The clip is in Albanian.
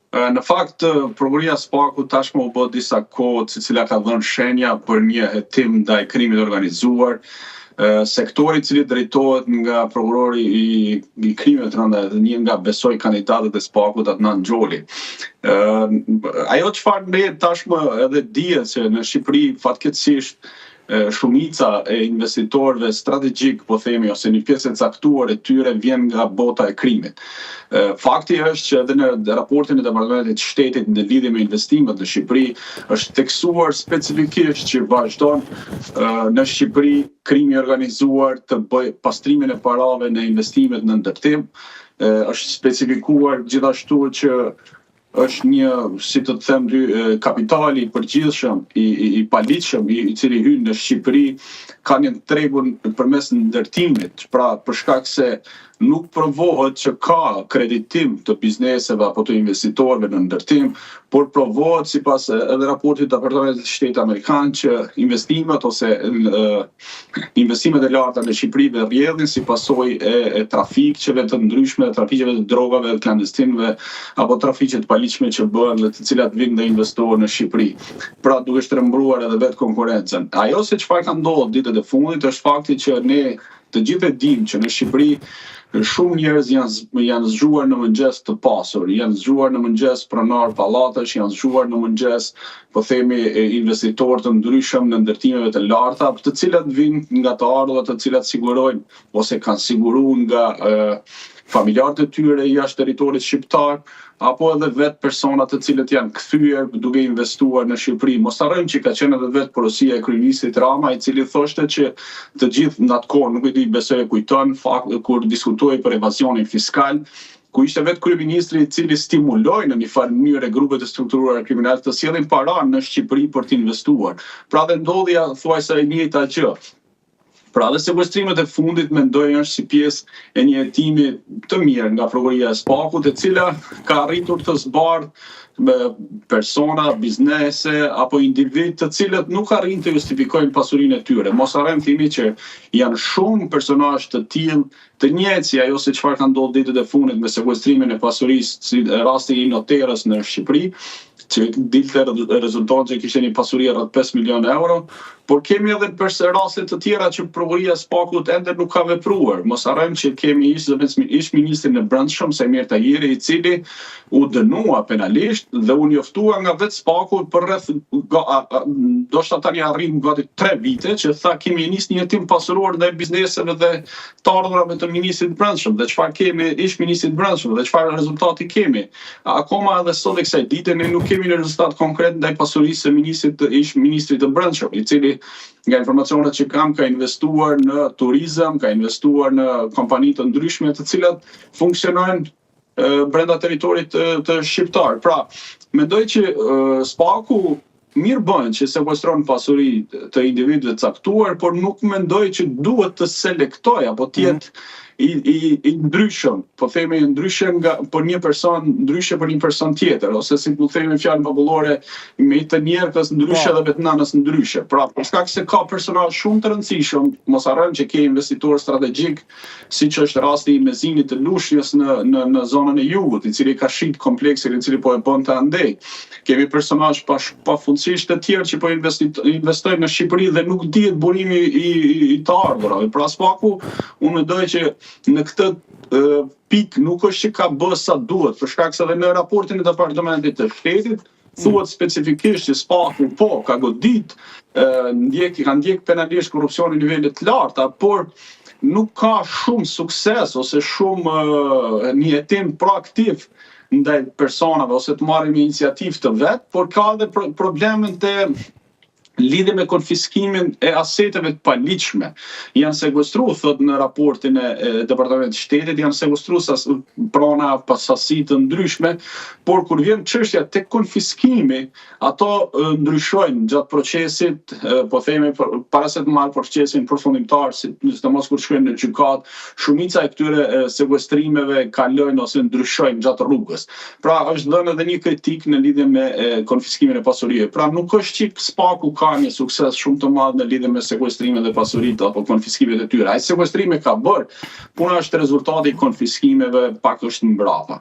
Në fakt, prokuria SPAK-u tashmë u bë disa kohë e cila ka dhënë shenja për një hetim ndaj krimit organizuar. Sektori i cili drejtohet nga prokurori i krimeve të rënda dhe një nga besoj kandidatët e SPAK-ut Adnan Xholi. Ajo çfarë ne tashmë edhe dihet se në Shqipëri fatkeqësisht shumica e investitorëve strategjik, po themi, ose një pjesë e caktuar e tyre vjen nga bota e krimit. Fakti është që edhe në raportin e Departamentit të Shtetit në lidhje me investimet në Shqipëri është teksuar specifikisht që vazhdon në Shqipëri krimi organizuar të bëj pastrimin e parave në investimet në ndërtim. Është specifikuar gjithashtu që është një, si të them, kapitali i përgjithshëm, i paligjshëm, i cili hyn në Shqipëri, ka një tregun përmes ndërtimit, pra për shkak se nuk provohet që ka kreditim të bizneseve apo të investitorëve në ndërtim, por provohet sipas edhe raportit të Departamentit të Shtetit Amerikan që investimet ose investimet e larta në Shqipëri rrjedhin si pasojë e trafikqeve të ndryshme, trafikqeve të drogave, të klandestinëve apo trafiqe të paligjshme që bëhen dhe të cilat vijnë nga investorë në Shqipëri. Pra duke shtrembruar edhe vetë konkurrencën. Ajo se çfarë ka ndodhur ditët e fundit është fakti që ne të gjithë e dimë që në Shqipëri shumë njerëz janë zgjuar në mëngjes të pasur, janë zgjuar në mëngjes pronar pallatesh, janë zgjuar në mëngjes, po themi, investitorë të ndryshëm në ndërtimeve të larta, të cilat vijnë nga të ardhurat të cilat sigurojnë ose kanë siguruar nga familjarët e tyre jashtë territorit shqiptar, apo edhe vetë personat të cilët janë kthyer duke investuar në Shqipëri. Mos harrojmë që ka qenë edhe vetë porosia e kryeministrit Rama, i cili thoshte që të gjithë në atë kohë, nuk e di, besoj e kujton, kur diskutoi për evazionin fiskal, ku ishte vetë kryeministri i cili stimuloi në një farë mënyrë grupet e strukturuara kriminale të sjellin para në Shqipëri për të investuar. Pra dhe ndodhja thuajse e njëjta gjë. Pra dhe sekuestrimet e fundit mendoj është si pjesë e një hetimi të mirë nga prokuria e SPAK-ut, e cila ka arritur të zbardhë persona, biznese apo individ të cilët nuk arrin të justifikojnë pasurinë e tyre. Mos harrojmë thimi që janë shumë personazhe të tillë, të njëjtë si ajo se çfarë ka ndodhur ditët e fundit me sekuestrimin e pasurisë, si rasti i noterës në Shqipëri, që dilte rezultonte që kishte një pasuri rreth 5 milionë euro, por kemi edhe raste të tjera që prokuria e SPAK-ut ende nuk ka vepruar. Mos harrojmë që kemi ish ministrin e Brendshëm Semir Tahiri, i cili u dënua penalisht dhe u njoftua nga vetë SPAK-u për rreth ndoshta tani arrin gati 3 vite që tha kemi nis një hetim pasuror ndaj bizneseve dhe të ardhurave të ministrit Brendshëm, dhe çfarë kemi ish ministrit Brendshëm dhe çfarë rezultati kemi. Akoma edhe sot e kësaj dite ne nuk kemi një rezultat konkret ndaj pasurisë së ish ministrit të Brendshëm, i cili nga informacionet që kam ka investuar në turizëm, ka investuar në kompani të ndryshme të cilat funksionojnë brenda territorit të shqiptar. Pra, mendoj që SPAK-u mirë bën që sekuestron pasuri të individëve caktuar, por nuk mendoj që duhet të selektoj apo të jetë i ndryshëm, po themi ndryshe për një person, ndryshe për një person tjetër, ose si po themi fjalë popullore, me të njerëz ndryshe dhe vetë nanës ndryshe. Pra, për shkak se ka personazhe shumë të rëndësishëm, mos harrojmë që ke investitor strategjik, siç është rasti i Mezinit të Lushnjës në zonën e jugut, i cili ka shit kompleksin i cili po e bën të andej. Kemi personazhe pafundësisht të tjerë që po investojnë në Shqipëri dhe nuk dihet burimi i të ardhurave. Pra SPAK-u, unë mendoj që në këtë pikë nuk është që ka bërë sa duhet, për shkak se edhe në raportin e Departamentit të Shtetit thuhet specifikisht që SPAK-u po ka godit, ka ndjek penalisht korrupsion në nivele të larta, por nuk ka shumë sukses ose shumë një hetim proaktiv ndaj personave ose të marrin iniciativë të vet, por ka edhe problemet e lidhje me konfiskimin e aseteve të paligjshme. Janë sekuestruar, thot në raportin e Departamentit të Shtetit, janë sekuestruar prona pasasi të ndryshme, por kur vjen çështja tek konfiskimi, ato ndryshojnë gjatë procesit, po themi para se të marrë procesin përfundimtar, sidomos kur shkojnë në gjykat, shumica e këtyre sekuestrimeve kalojnë ose ndryshojnë gjatë rrugës. Pra është dhënë edhe një kritik në lidhje me konfiskimin e pasurive. Pra nuk është që SPAK-u ka një sukses shumë të madh në lidhje me sekuestrimet e pasuritë apo konfiskimet e tyre. Ai sekuestrime ka bërë, puna është rezultati i konfiskimeve pak është mbrapa.